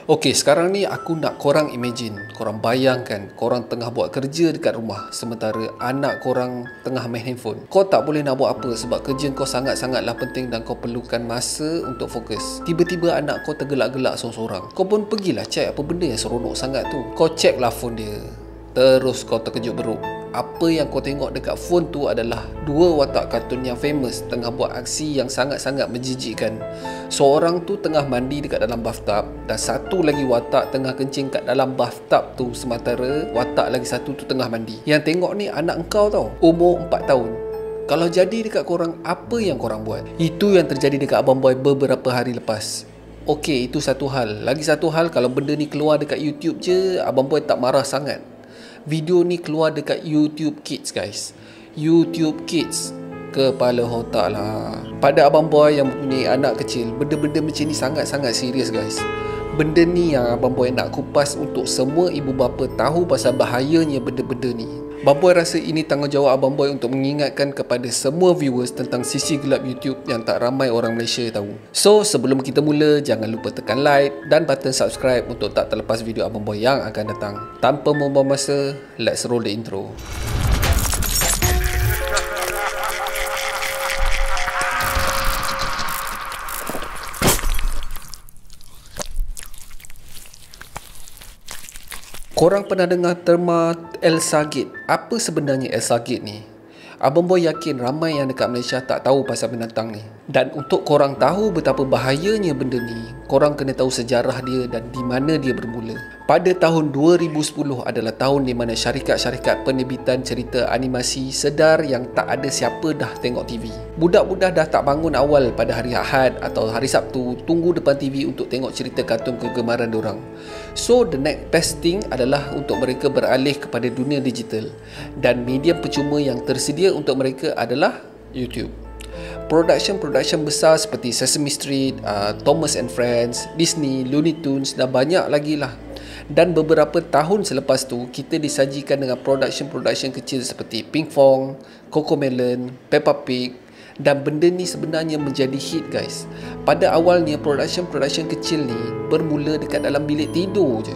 Okey, sekarang ni aku nak korang imagine, korang bayangkan korang tengah buat kerja dekat rumah sementara anak korang tengah main handphone. Kau tak boleh nak buat apa sebab kerja kau sangat-sangatlah penting dan kau perlukan masa untuk fokus. Tiba-tiba anak kau tergelak-gelak seorang-seorang. Kau pun pergilah check apa benda yang seronok sangat tu. Kau check lah phone dia. Terus kau terkejut beruk. Apa yang kau tengok dekat phone tu adalah dua watak kartun yang famous tengah buat aksi yang sangat-sangat menjijikkan. Seorang tu tengah mandi dekat dalam bathtub dan satu lagi watak tengah kencing kat dalam bathtub tu sementara watak lagi satu tu tengah mandi. Yang tengok ni anak engkau tau, umur 4 tahun. Kalau jadi dekat korang, apa yang korang buat? Itu yang terjadi dekat Abang Boy beberapa hari lepas. Okey, itu satu hal. Lagi satu hal, kalau benda ni keluar dekat YouTube je, Abang Boy tak marah sangat. Video ni keluar dekat YouTube Kids, guys. YouTube Kids. Kepala otak lah. Pada Abang Boy yang mempunyai anak kecil, benda-benda macam ni sangat-sangat serius, guys. Benda ni yang Abang Boy nak kupas untuk semua ibu bapa tahu pasal bahayanya benda-benda ni. Abang Boy rasa ini tanggungjawab Abang Boy untuk mengingatkan kepada semua viewers tentang sisi gelap YouTube yang tak ramai orang Malaysia tahu. So, sebelum kita mula, jangan lupa tekan like dan button subscribe untuk tak terlepas video Abang Boy yang akan datang. Tanpa membuang masa, let's roll the intro. Korang pernah dengar terma Elsa Gate? Apa sebenarnya Elsa Gate ni? Abang Boy yakin ramai yang dekat Malaysia tak tahu pasal binatang ni. Dan untuk korang tahu betapa bahayanya benda ni, korang kena tahu sejarah dia dan di mana dia bermula. Pada tahun 2010 adalah tahun di mana syarikat-syarikat penerbitan cerita animasi sedar yang tak ada siapa dah tengok TV. Budak-budak dah tak bangun awal pada hari Ahad atau hari Sabtu tunggu depan TV untuk tengok cerita kartun kegemaran diorang. So, the next best thing adalah untuk mereka beralih kepada dunia digital. Dan medium percuma yang tersedia untuk mereka adalah YouTube. Production besar seperti Sesame Street, Thomas and Friends, Disney, Looney Tunes dan banyak lagi lah. Dan beberapa tahun selepas tu, kita disajikan dengan production kecil seperti Pinkfong, Cocomelon, Peppa Pig. Dan benda ni sebenarnya menjadi hit, guys. Pada awalnya production kecil ni bermula dekat dalam bilik tidur je.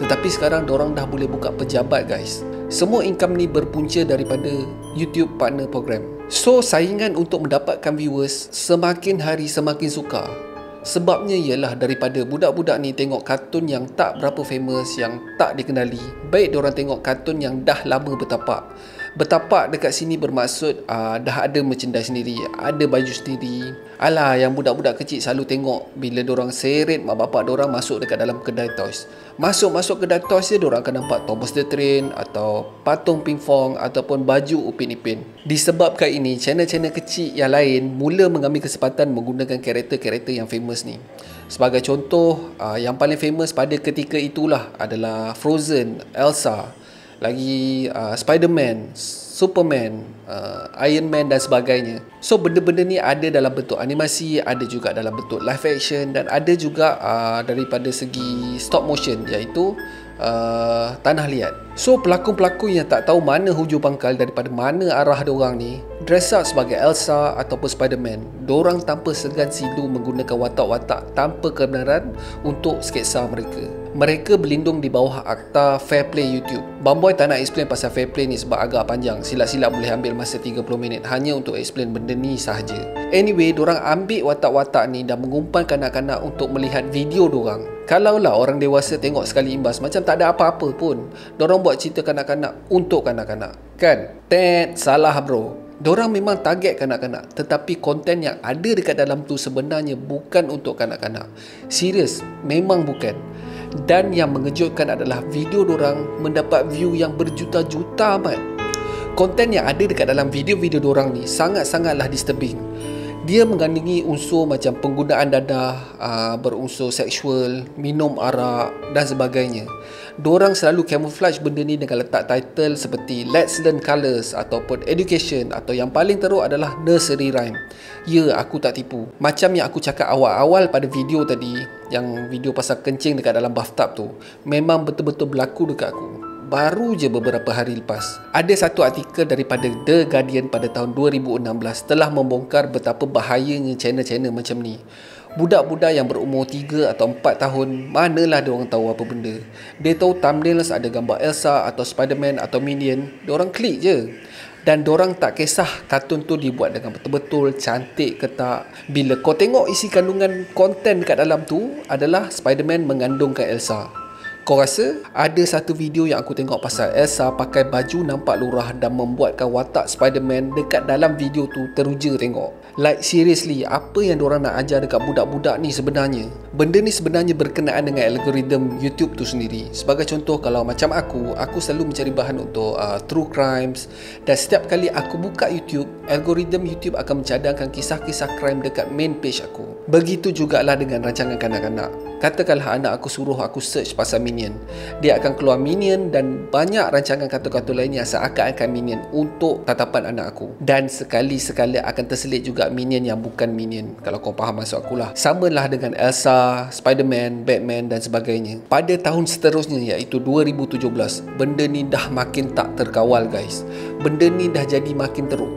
Tetapi sekarang dorang dah boleh buka pejabat, guys. Semua income ni berpunca daripada YouTube Partner Program. So, saingan untuk mendapatkan viewers semakin hari semakin sukar. Sebabnya ialah daripada budak-budak ni tengok kartun yang tak berapa famous, yang tak dikenali. Baik diorang tengok kartun yang dah lama bertapak. Bertapak dekat sini bermaksud dah ada merchandise sendiri, ada baju sendiri. Alah, yang budak-budak kecil selalu tengok bila dorang seret mak bapak dorang masuk dekat dalam kedai toys. Masuk kedai toys dia, dorang akan nampak Thomas the Train atau patung Pinkfong ataupun baju Upin Ipin. Disebabkan ini, channel-channel kecil yang lain mula mengambil kesempatan menggunakan karakter-karakter yang famous ni. Sebagai contoh, yang paling famous pada ketika itulah adalah Frozen, Elsa, lagi Spider-Man, Superman, Iron Man dan sebagainya. So, benda-benda ni ada dalam bentuk animasi, ada juga dalam bentuk live action dan ada juga daripada segi stop motion, iaitu tanah liat. So, pelakon-pelakon yang tak tahu mana hujung pangkal daripada mana arah diorang ni dress up sebagai Elsa ataupun Spider-Man. Diorang tanpa segan silu menggunakan watak-watak tanpa kebenaran untuk sketsa mereka. Mereka berlindung di bawah akta Fair Play YouTube. Bang Boy tak nak explain pasal Fair Play ni sebab agak panjang. Silap-silap boleh ambil masa 30 minit hanya untuk explain benda ni sahaja. Anyway, diorang ambil watak-watak ni dan mengumpan kanak-kanak untuk melihat video diorang. Kalaulah orang dewasa tengok sekali imbas macam tak ada apa-apa pun. Diorang buat cerita kanak-kanak untuk kanak-kanak. Kan? Salah bro. Diorang memang target kanak-kanak, tetapi konten yang ada dekat dalam tu sebenarnya bukan untuk kanak-kanak. Serius, memang bukan. Dan yang mengejutkan adalah video diorang mendapat view yang berjuta-juta amat. Konten yang ada dekat dalam video-video diorang ni sangat-sangatlah disturbing. Dia mengandungi unsur macam penggunaan dadah, berunsur seksual, minum arak dan sebagainya. Diorang selalu camouflage benda ni dengan letak title seperti Let's Learn Colours ataupun Education, atau yang paling teruk adalah Nursery Rhyme. Ya, aku tak tipu. Macam yang aku cakap awal-awal pada video tadi, yang video pasal kencing dekat dalam bathtub tu, memang betul-betul berlaku dekat aku. Baru je beberapa hari lepas, ada satu artikel daripada The Guardian pada tahun 2016 telah membongkar betapa bahayanya channel-channel macam ni. Budak-budak yang berumur 3 atau 4 tahun, manalah diorang tahu apa benda. Dia tahu thumbnail ada gambar Elsa atau Spiderman atau Minion, diorang klik je. Dan diorang tak kisah kartun tu dibuat dengan betul-betul cantik ke tak. Bila kau tengok isi kandungan konten dekat dalam tu adalah Spiderman mengandungkan Elsa. Kau rasa ada satu video yang aku tengok pasal Elsa pakai baju nampak lurah dan membuatkan watak Spiderman dekat dalam video tu teruja tengok. Like seriously, apa yang diorang nak ajar dekat budak-budak ni sebenarnya? Benda ni sebenarnya berkenaan dengan algoritma YouTube tu sendiri. Sebagai contoh, kalau macam aku selalu mencari bahan untuk true crimes, dan setiap kali aku buka YouTube, algoritma YouTube akan mencadangkan kisah-kisah crime dekat main page aku. Begitu jugalah dengan rancangan kanak-kanak. Katakanlah anak aku suruh aku search pasal Minion, dia akan keluar Minion dan banyak rancangan kartun-kartun lain yang seakan-akan Minion untuk tatapan anak aku. Dan sekali-sekala akan terselit juga Minion yang bukan Minion, kalau kau faham maksud akulah. Samalah dengan Elsa, Spiderman, Batman dan sebagainya. Pada tahun seterusnya iaitu 2017, benda ni dah makin tak terkawal guys. Benda ni dah jadi makin teruk.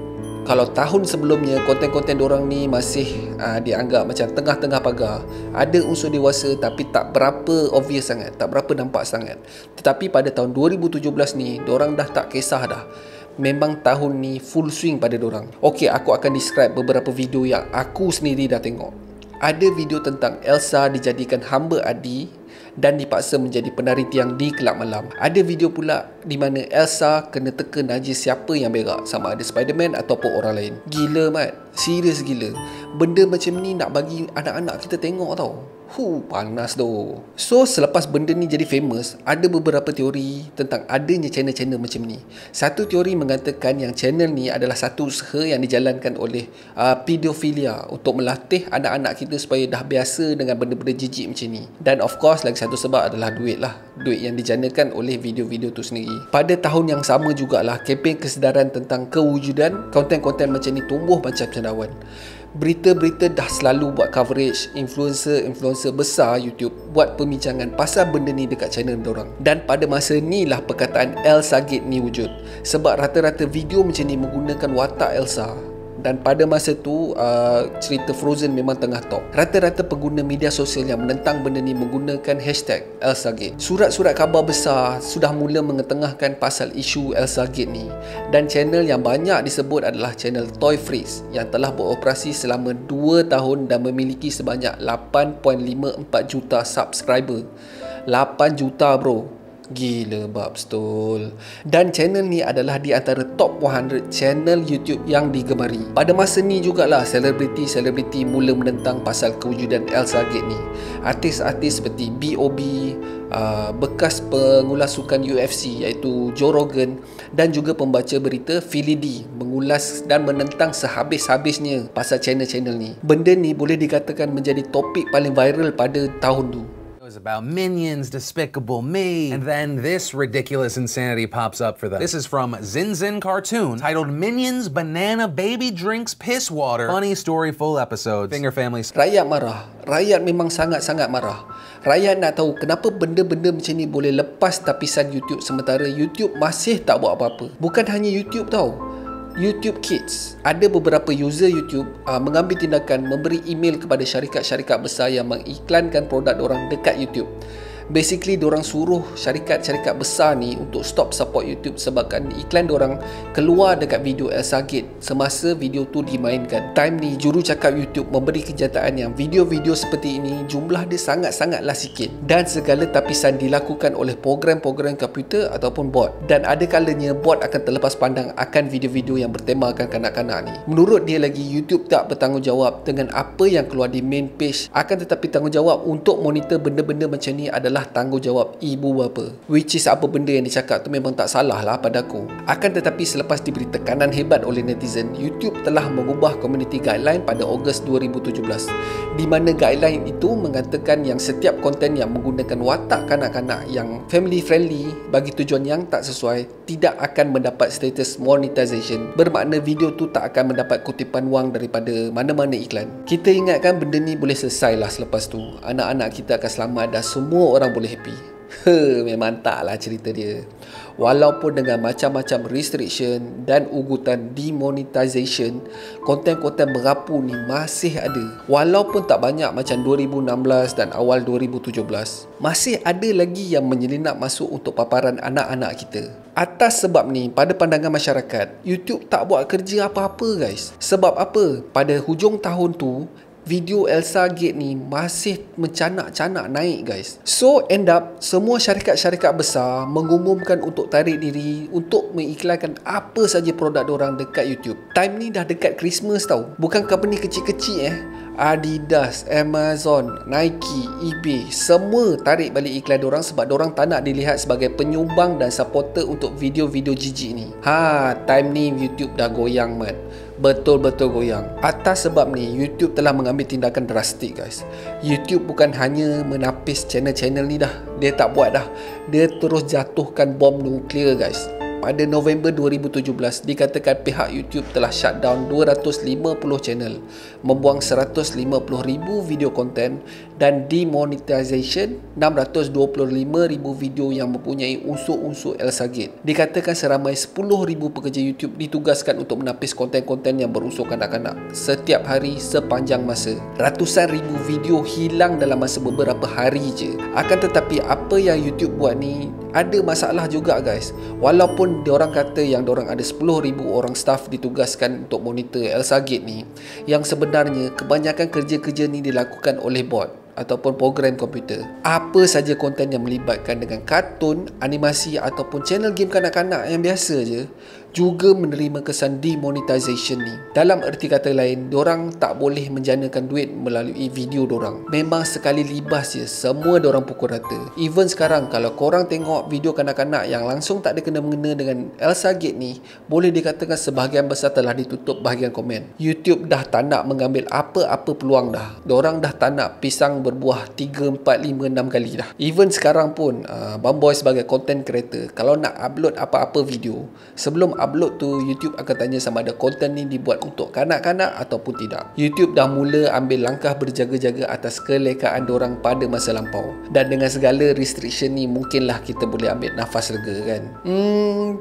Kalau tahun sebelumnya konten-konten diorang ni masih dianggap macam tengah-tengah pagar, ada unsur dewasa tapi tak berapa obvious sangat, tak berapa nampak sangat. Tetapi pada tahun 2017 ni, diorang dah tak kisah dah. Memang tahun ni full swing pada diorang. Okey, aku akan describe beberapa video yang aku sendiri dah tengok. Ada video tentang Elsa dijadikan hamba adi dan dipaksa menjadi penari tiang di kelab malam. Ada video pula di mana Elsa kena teka najis siapa yang berak, sama ada Spiderman ataupun orang lain. Gila mat, serius gila. Benda macam ni nak bagi anak-anak kita tengok tau. Panas tu. So selepas benda ni jadi famous, ada beberapa teori tentang adanya channel-channel macam ni. Satu teori mengatakan yang channel ni adalah satu usaha yang dijalankan oleh pedofilia untuk melatih anak-anak kita supaya dah biasa dengan benda-benda jijik macam ni. Dan of course lagi satu sebab adalah duit lah. Duit yang dijanakan oleh video-video tu sendiri. Pada tahun yang sama jugalah, kempen kesedaran tentang kewujudan konten-konten macam ni tumbuh macam cendawan. Berita-berita dah selalu buat coverage, influencer besar YouTube buat pembincangan pasal benda ni dekat channel diorang. Dan pada masa ni lah perkataan Elsa Gate ni wujud. Sebab rata-rata video macam ni menggunakan watak Elsa. Dan pada masa tu cerita Frozen memang tengah top. Rata-rata pengguna media sosial yang menentang benda ni menggunakan hashtag ElsaGate. Surat-surat khabar besar sudah mula mengetengahkan pasal isu ElsaGate ni. Dan channel yang banyak disebut adalah channel Toy Freaks yang telah beroperasi selama 2 tahun dan memiliki sebanyak 8.54 juta subscriber. 8 juta bro. Gila babs tol. Dan channel ni adalah di antara top 100 channel YouTube yang digemari. Pada masa ni jugalah selebriti-selebriti mula menentang pasal kewujudan ElsaGate ni. Artis-artis seperti B.O.B, bekas pengulas sukan UFC iaitu Joe Rogan dan juga pembaca berita Philly D mengulas dan menentang sehabis-habisnya pasal channel-channel ni. Benda ni boleh dikatakan menjadi topik paling viral pada tahun tu. It was about Minions, Despicable Me, and then this ridiculous insanity pops up for them. This is from Zin Zin Cartoon, titled Minions Banana Baby Drinks Piss Water. Funny story, full episodes. Finger Family. Rakyat marah. Rakyat memang sangat-sangat marah. Rakyat nak tahu kenapa benda-benda macam ni boleh lepas tapisan YouTube sementara YouTube masih tak buat apa-apa. Bukan hanya YouTube tau, YouTube Kids. Ada beberapa user YouTube mengambil tindakan memberi email kepada syarikat-syarikat besar yang mengiklankan produk diorang dekat YouTube. Basically diorang suruh syarikat-syarikat besar ni untuk stop support YouTube sebabkan iklan diorang keluar dekat video ElsaGate semasa video tu dimainkan. Time ni jurucakap YouTube memberi kenyataan yang video-video seperti ini jumlah dia sangat-sangatlah sikit dan segala tapisan dilakukan oleh program-program komputer ataupun bot, dan ada kalanya bot akan terlepas pandang akan video-video yang bertemakan kanak-kanak ni. Menurut dia lagi, YouTube tak bertanggungjawab dengan apa yang keluar di main page, akan tetapi tanggungjawab untuk monitor benda-benda macam ni adalah tanggungjawab ibu bapa. Which is apa benda yang dicakap tu memang tak salah lah pada aku. Akan tetapi selepas diberi tekanan hebat oleh netizen, YouTube telah mengubah community guideline pada Ogos 2017, di mana guideline itu mengatakan yang setiap konten yang menggunakan watak kanak-kanak yang family friendly bagi tujuan yang tak sesuai tidak akan mendapat status monetization. Bermakna video tu tak akan mendapat kutipan wang daripada mana-mana iklan. Kita ingatkan benda ni boleh selesai lah selepas tu. Anak-anak kita akan selamat dan semua orang boleh happy. Memang tak lah cerita dia. Walaupun dengan macam-macam restriction dan ugutan demonetization, konten-konten merapu ni masih ada. Walaupun tak banyak macam 2016 dan awal 2017, masih ada lagi yang menyelinap masuk untuk paparan anak-anak kita. Atas sebab ni, pada pandangan masyarakat, YouTube tak buat kerja apa-apa guys. Sebab apa? Pada hujung tahun tu, video Elsa Gate ni masih mencanak-canak naik guys. So end up semua syarikat-syarikat besar mengumumkan untuk tarik diri untuk mengiklankan apa saja produk diorang dekat YouTube. Time ni dah dekat Christmas tau. Bukan company kecil-kecil Adidas, Amazon, Nike, eBay, semua tarik balik iklan diorang sebab diorang tak nak dilihat sebagai penyumbang dan supporter untuk video-video jijik ni. Time ni YouTube dah goyang mat. Betul-betul goyang. Atas sebab ni, YouTube telah mengambil tindakan drastik guys. YouTube bukan hanya menapis channel-channel ni dah. Dia tak buat dah. Dia terus jatuhkan bom nuklear guys. Pada November 2017, dikatakan pihak YouTube telah shutdown 250 channel, membuang 150,000 video konten dan demonetization 625,000 video yang mempunyai unsur-unsur Elsa Gate. Dikatakan seramai 10,000 pekerja YouTube ditugaskan untuk menapis konten-konten yang berunsur kanak-kanak setiap hari sepanjang masa. Ratusan ribu video hilang dalam masa beberapa hari je. Akan tetapi apa yang YouTube buat ni ada masalah juga guys. Walaupun diorang kata yang diorang ada 10,000 orang staff ditugaskan untuk monitor Elsa Gate ni, yang sebenarnya kebanyakan kerja-kerja ni dilakukan oleh bot ataupun program komputer. Apa saja konten yang melibatkan dengan kartun, animasi ataupun channel game kanak-kanak yang biasa je juga menerima kesan demonetization ni. Dalam erti kata lain, diorang tak boleh menjanakan duit melalui video diorang. Memang sekali libas je, semua diorang pukul rata. Even sekarang, kalau korang tengok video kanak-kanak yang langsung tak ada kena-mengena dengan Elsa Gate ni, boleh dikatakan sebahagian besar telah ditutup bahagian komen. YouTube dah tak nak mengambil apa-apa peluang dah. Diorang dah tak nak pisang berbuah 3, 4, 5, 6 kali dah. Even sekarang pun, Bamboy sebagai content creator, kalau nak upload apa-apa video, sebelum upload tu, YouTube akan tanya sama ada konten ni dibuat untuk kanak-kanak ataupun tidak. YouTube dah mula ambil langkah berjaga-jaga atas kelekaan diorang pada masa lampau. Dan dengan segala restriction ni, mungkinlah kita boleh ambil nafas lega kan?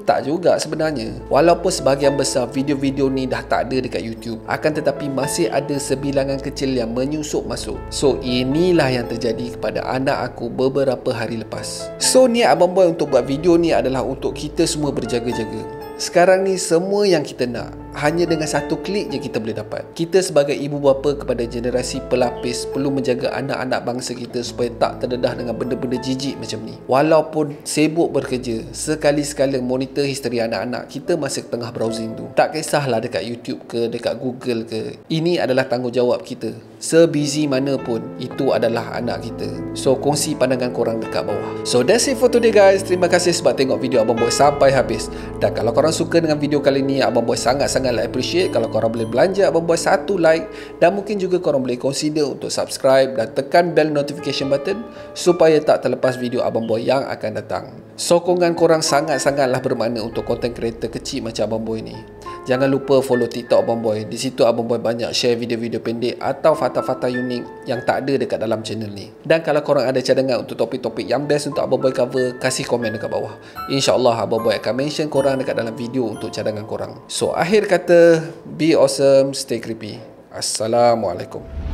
Tak juga sebenarnya. Walaupun sebahagian besar video-video ni dah tak ada dekat YouTube, akan tetapi masih ada sebilangan kecil yang menyusup masuk. So inilah yang terjadi kepada anak aku beberapa hari lepas. So niat Abang Boy untuk buat video ni adalah untuk kita semua berjaga-jaga. Sekarang ni semua yang kita nak hanya dengan satu klik je kita boleh dapat. Kita sebagai ibu bapa kepada generasi pelapis perlu menjaga anak-anak bangsa kita supaya tak terdedah dengan benda-benda jijik macam ni. Walaupun sibuk bekerja, sekali-sekala monitor history anak-anak kita masa tengah browsing tu. Tak kisahlah dekat YouTube ke, dekat Google ke. Ini adalah tanggungjawab kita. Sebusy mana pun, itu adalah anak kita. So kongsi pandangan korang dekat bawah. So that's it for today guys. Terima kasih sebab tengok video Abang Boy sampai habis. Dan kalau korang suka dengan video kali ni, Abang Boy sangat-sangat appreciate kalau korang boleh belanja Abang Boy satu like, dan mungkin juga korang boleh consider untuk subscribe dan tekan bell notification button supaya tak terlepas video Abang Boy yang akan datang. Sokongan korang sangat-sangatlah bermakna untuk content creator kecil macam Abang Boy ni. Jangan lupa follow TikTok Abang Boy. Di situ Abang Boy banyak share video-video pendek atau fakta-fakta unik yang tak ada dekat dalam channel ni. Dan kalau korang ada cadangan untuk topik-topik yang best untuk Abang Boy cover, kasih komen dekat bawah. InsyaAllah Abang Boy akan mention korang dekat dalam video untuk cadangan korang. So akhir kata, be awesome, stay creepy. Assalamualaikum.